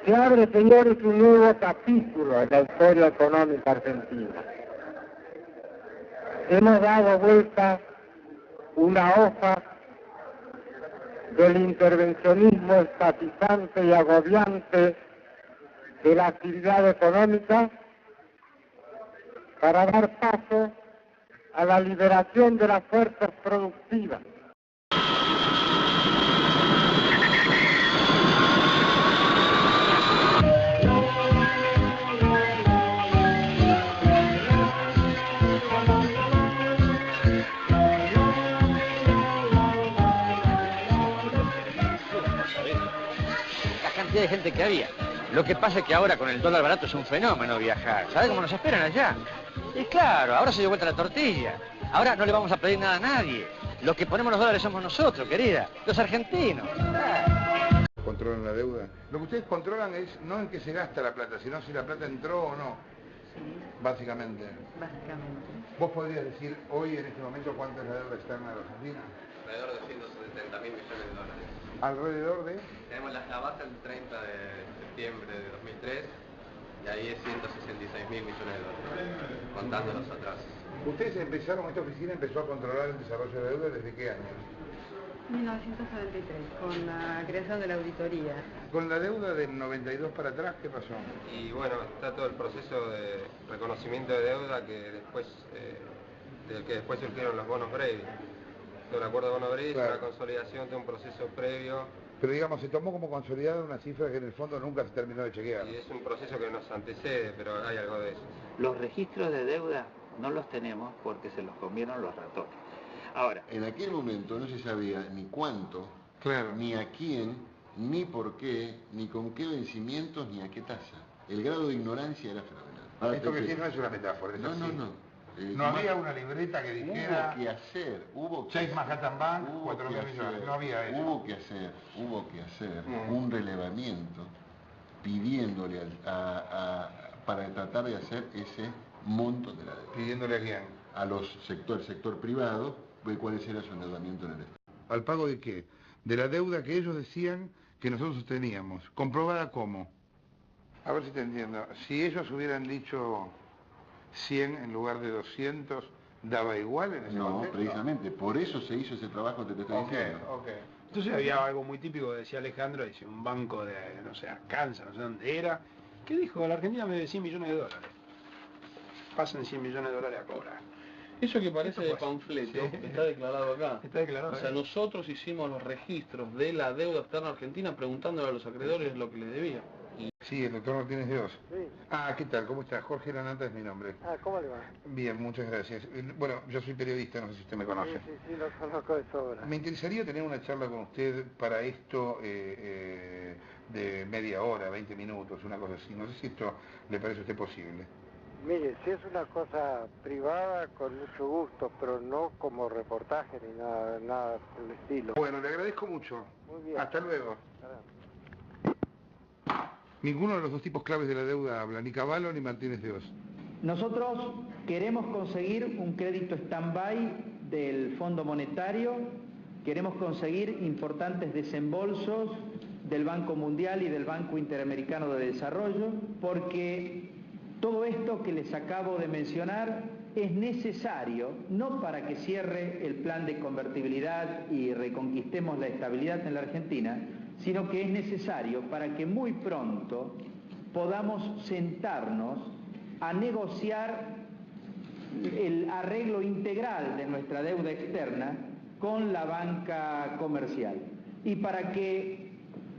Se abre, señores, un nuevo capítulo en la historia económica argentina. Hemos dado vuelta una hoja del intervencionismo estatizante y agobiante de la actividad económica para dar paso a la liberación de las fuerzas productivas. De gente que había. Lo que pasa es que ahora con el dólar barato es un fenómeno viajar. ¿Sabes cómo nos esperan allá? Y claro, ahora se dio vuelta la tortilla. Ahora no le vamos a pedir nada a nadie. Los que ponemos los dólares somos nosotros, querida. Los argentinos. ¿Controlan la deuda? Lo que ustedes controlan es no en qué se gasta la plata, sino si la plata entró o no. Sí. Básicamente. Básicamente. ¿Vos podrías decir hoy, en este momento, cuánto es la deuda externa de la Argentina? Alrededor de 170.000 millones de dólares. ¿Alrededor de? Tenemos la base el 30 de septiembre de 2003 y ahí es 166.000 millones de dólares, contándolos atrás. ¿Ustedes empezaron, esta oficina empezó a controlar el desarrollo de deuda desde qué año? 1973, con la creación de la auditoría. Con la deuda del 92 para atrás, ¿qué pasó? Y bueno, está todo el proceso de reconocimiento de deuda que después, del que después surgieron los bonos Brady. El acuerdo de bono Brady claro. Es una consolidación de un proceso previo. Pero digamos, se tomó como consolidada una cifra que en el fondo nunca se terminó de chequear. Y es un proceso que nos antecede, pero hay algo de eso. Los registros de deuda no los tenemos porque se los comieron los ratones. Ahora, en aquel momento no se sabía ni cuánto, claro. Ni a quién, ni por qué, ni con qué vencimientos, ni a qué tasa. El grado de ignorancia era fenomenal. Ahora, esto que sí no es una metáfora, no, no. No había una libreta que dijera... Hubo que hacer, hubo que... 6 Manhattan Bank, 4.000 millones, no había eso. Hubo que hacer un relevamiento pidiéndole para tratar de hacer ese monto de la deuda. ¿Pidiéndole a quién? A los el sector privado, cuál era su endeudamiento en el Estado. ¿Al pago de qué? De la deuda que ellos decían que nosotros teníamos. ¿Comprobada cómo? A ver si te entiendo. Si ellos hubieran dicho 100 en lugar de 200, ¿daba igual en ese momento? contexto? No, precisamente. Por eso se hizo ese trabajo que te estoy diciendo. Entonces había algo muy típico que decía Alejandro, decía un banco de, no sé, Arkansas, no sé dónde era, que dijo, la Argentina me debe 100 millones de dólares. Pasen 100 millones de dólares a cobrar. Eso que parece de panfleto, sí. Está declarado acá. Está declarado. O sea, nosotros hicimos los registros de la deuda externa argentina preguntándole a los acreedores lo que les debía. Sí, el doctor Martínez Dios. Sí. Ah, ¿qué tal? ¿Cómo está? Jorge Lanata es mi nombre. Ah, ¿cómo le va? Bien, muchas gracias. Bueno, yo soy periodista, no sé si usted me conoce. Sí, lo conozco de sobra. Me interesaría tener una charla con usted para esto de media hora, 20 minutos, una cosa así. No sé si esto le parece a usted posible. Mire, si es una cosa privada, con mucho gusto, pero no como reportaje ni nada por el estilo. Bueno, le agradezco mucho. Muy bien. Hasta luego. Ninguno de los dos tipos claves de la deuda habla, ni Cavallo ni Martínez de Oz. Nosotros queremos conseguir un crédito stand-by del Fondo Monetario, queremos conseguir importantes desembolsos del Banco Mundial y del Banco Interamericano de Desarrollo, porque todo esto que les acabo de mencionar es necesario, no para que cierre el plan de convertibilidad y reconquistemos la estabilidad en la Argentina, sino que es necesario para que muy pronto podamos sentarnos a negociar el arreglo integral de nuestra deuda externa con la banca comercial. Y para que,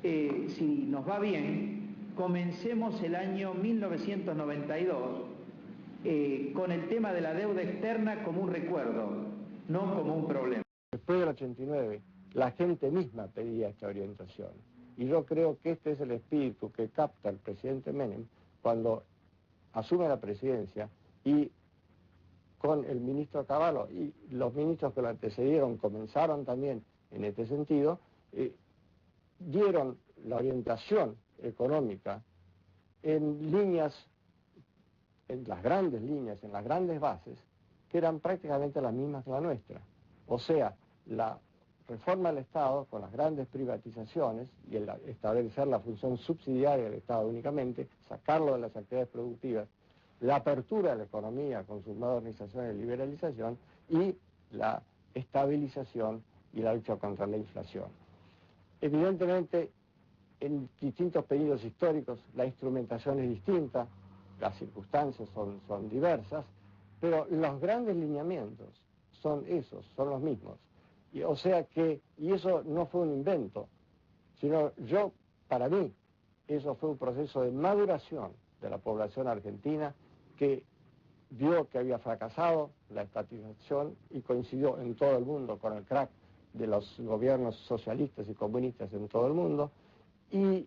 si nos va bien, comencemos el año 1992 con el tema de la deuda externa como un recuerdo, no como un problema. Después del 89, la gente misma pedía esta orientación. Y yo creo que este es el espíritu que capta el presidente Menem cuando asume la presidencia y con el ministro Cavallo y los ministros que lo antecedieron comenzaron también en este sentido, dieron la orientación económica en líneas, en las grandes líneas, en las grandes bases, que eran prácticamente las mismas que la nuestra. O sea, la reforma del Estado con las grandes privatizaciones y el establecer la función subsidiaria del Estado únicamente, sacarlo de las actividades productivas, la apertura de la economía con sus modernizaciones y liberalización y la estabilización y la lucha contra la inflación. Evidentemente, en distintos periodos históricos la instrumentación es distinta, las circunstancias son diversas, pero los grandes lineamientos son esos, son los mismos. Y eso no fue un invento, sino para mí, eso fue un proceso de maduración de la población argentina que vio que había fracasado la estatización y coincidió en todo el mundo con el crack de los gobiernos socialistas y comunistas en todo el mundo, y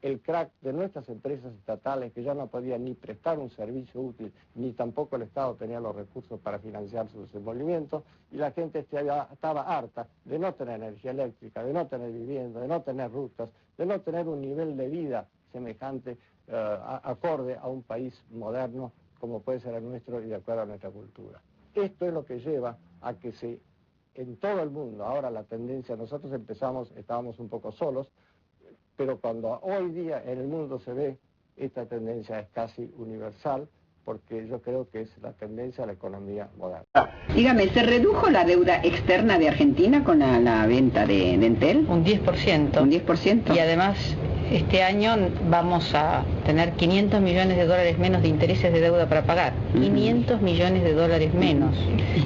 el crack de nuestras empresas estatales que ya no podían ni prestar un servicio útil, ni tampoco el Estado tenía los recursos para financiar sus desenvolvimientos, y la gente estaba harta de no tener energía eléctrica, de no tener vivienda, de no tener rutas, de no tener un nivel de vida semejante, acorde a un país moderno como puede ser el nuestro y de acuerdo a nuestra cultura. Esto es lo que lleva a que en todo el mundo, ahora la tendencia, nosotros estábamos un poco solos, pero cuando hoy día en el mundo se ve, esta tendencia es casi universal, porque yo creo que es la tendencia a la economía moderna. Dígame, ¿se redujo la deuda externa de Argentina con la venta de Entel? Un 10%. Un 10%. Y además, este año vamos a tener 500 millones de dólares menos de intereses de deuda para pagar. 500 millones de dólares menos.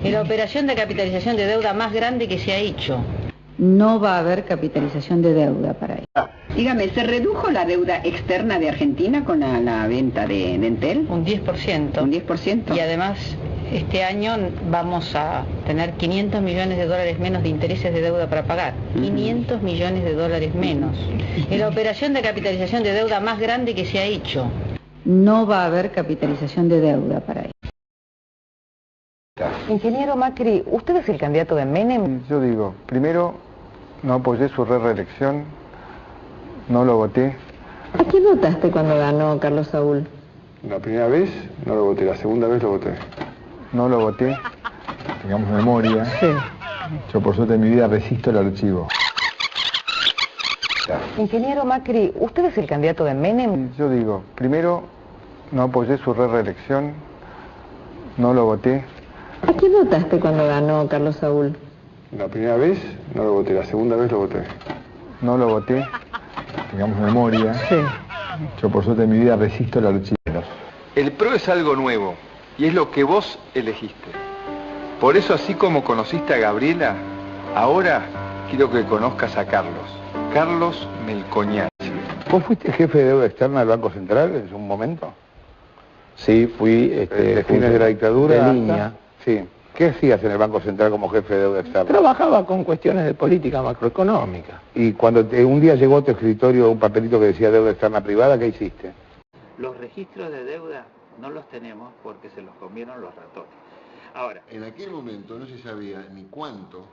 Es la operación de capitalización de deuda más grande que se ha hecho. No va a haber capitalización de deuda para ello. Dígame, ¿se redujo la deuda externa de Argentina con la venta de Entel? Un 10%. Un 10%. Y además, este año vamos a tener 500 millones de dólares menos de intereses de deuda para pagar. 500 millones de dólares menos. Es la operación de capitalización de deuda más grande que se ha hecho. No va a haber capitalización de deuda para ello. Ingeniero Macri, ¿usted es el candidato de Menem? Yo digo, primero, no apoyé su reelección, no lo voté. ¿A quién votaste cuando ganó Carlos Saúl? La primera vez no lo voté, la segunda vez lo voté. No lo voté, tengamos memoria. Sí. Yo por suerte en mi vida resisto el archivo. Ingeniero Macri, ¿usted es el candidato de Menem? Yo digo, primero, no apoyé su reelección, no lo voté. ¿A quién votaste cuando ganó Carlos Saúl? La primera vez no lo voté, la segunda vez lo voté. No lo voté, tengamos memoria. Sí. Yo por suerte en mi vida resisto el archivo. El PRO es algo nuevo y es lo que vos elegiste. Por eso, así como conociste a Gabriela, ahora quiero que conozcas a Carlos. Carlos Melconian. ¿Vos fuiste jefe de deuda externa del Banco Central en un momento? Sí, fui... ¿De fines de la dictadura? De hasta... línea. Sí. ¿Qué hacías en el Banco Central como jefe de deuda externa? Trabajaba con cuestiones de política macroeconómica. Y cuando un día llegó a tu escritorio un papelito que decía deuda externa privada, ¿qué hiciste? Los registros de deuda no los tenemos porque se los comieron los ratones. Ahora, en aquel momento no se sabía ni cuánto,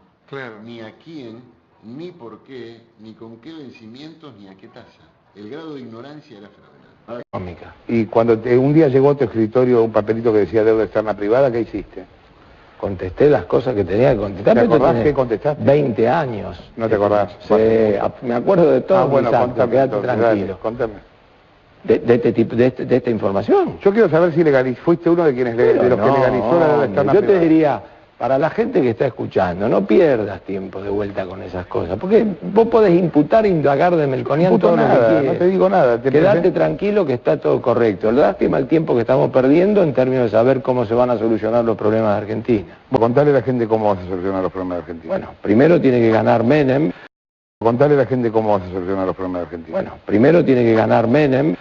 ni a quién, ni por qué, ni con qué vencimientos, ni a qué tasa. El grado de ignorancia era fenomenal. Y cuando un día llegó a tu escritorio un papelito que decía deuda externa privada, ¿qué hiciste? Contesté las cosas que tenía que contestar. ¿Te acordás que contestaste? 20 años. ¿No te acordás? Sí, me acuerdo de todo. Bueno, contame, quédate entonces, tranquilo. dale, contame. De esta información. Yo quiero saber si fuiste uno de quienes de los que legalizó la deuda externa yo privada. te diría, para la gente que está escuchando, no pierdas tiempo de vuelta con esas cosas, porque vos podés imputar e indagar de Melconian todo lo que quieras. No te digo nada. Quedate tranquilo que está todo correcto. Lástima el tiempo que estamos perdiendo en términos de saber cómo se van a solucionar los problemas de Argentina. Contarle a la gente cómo vas a solucionar los problemas de Argentina. Bueno, primero tiene que ganar Menem. Contarle a la gente cómo vas a solucionar los problemas de Argentina. Bueno, primero tiene que ganar Menem.